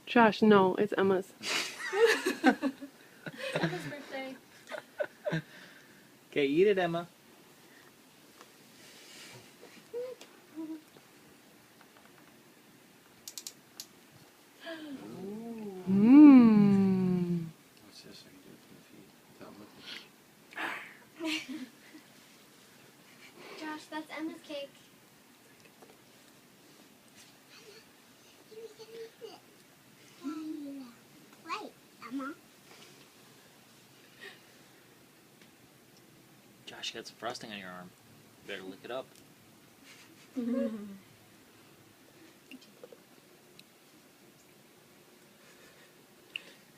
Josh, no, it's Emma's. Emma's birthday. Okay, eat it, Emma. Mmm. What's this? I can do it from the feet without looking. Josh, that's Emma's cake. Wait, Emma. Josh, you got some frosting on your arm. You better lick it up.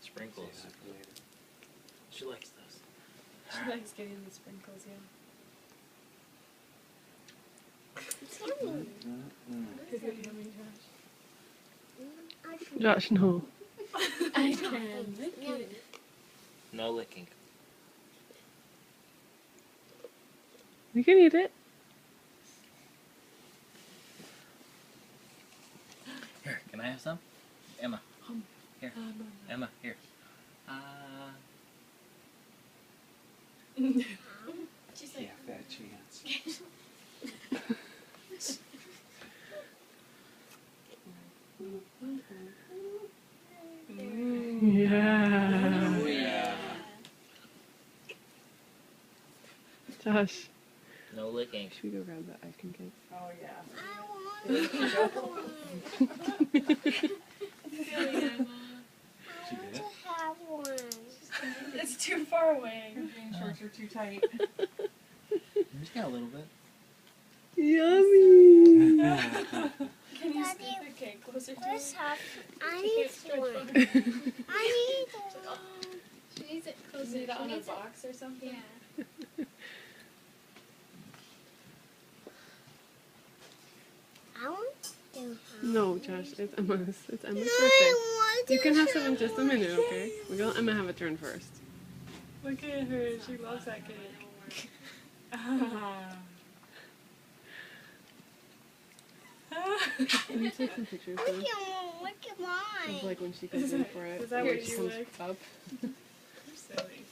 Sprinkles. She likes those. She likes getting the sprinkles, yeah. It's yummy. Is it yummy, Josh? Josh, no. I can lick it. No licking. You can eat it. Here, can I have some? Emma. Here. Emma, here. She's Yeah, like, fat chance. Yeah. Oh, yeah. Josh, No licking. should we go grab that ice cream cake? Oh, yeah. I want She to did it? have one. It's too far away. Your jean shorts are too tight. Just got a little bit. Yummy. Can you Daddy, scoot the cake closer to Where's me? half? I She need can't stretch one. far. I need one. she needs it Is closer. it She on a needs it. box or something? Yeah. I want to have No, Josh, it's Emma's. It's Emma's birthday. I want You can to have some in just a minute, okay? We're gonna let Emma have a turn first. Look at her. She loves that cake. Ah. Can you take some pictures Look then? at Of mine. like when she goes in for it. Is that or what she you comes like? up. You're silly.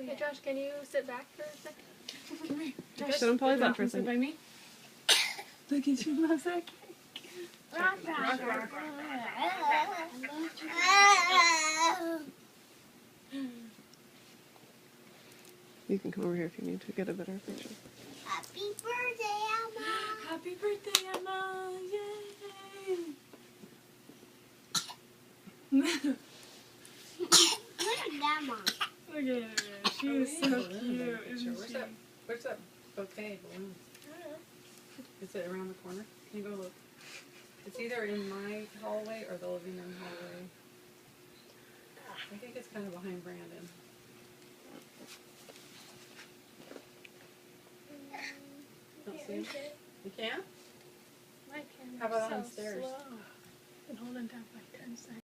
Hey, Josh, can you sit back for a second? Come here. Josh, sit on Polly's lap for a Sit second. by me. Look at you, loves that cake. Rock, rock, rock. You can come over here if you need to get a better picture. Happy birthday, Emma. Happy birthday, Emma! Yay! Look at Emma. Look at her. She is so cute, isn't Where's she? that bouquet balloon? Is it around the corner? Can you go look? It's either in my hallway or the living room hallway. I think it's kind of behind Brandon. Don't see him? You can? My camera's How about so downstairs? slow. Been holding down my turn sign.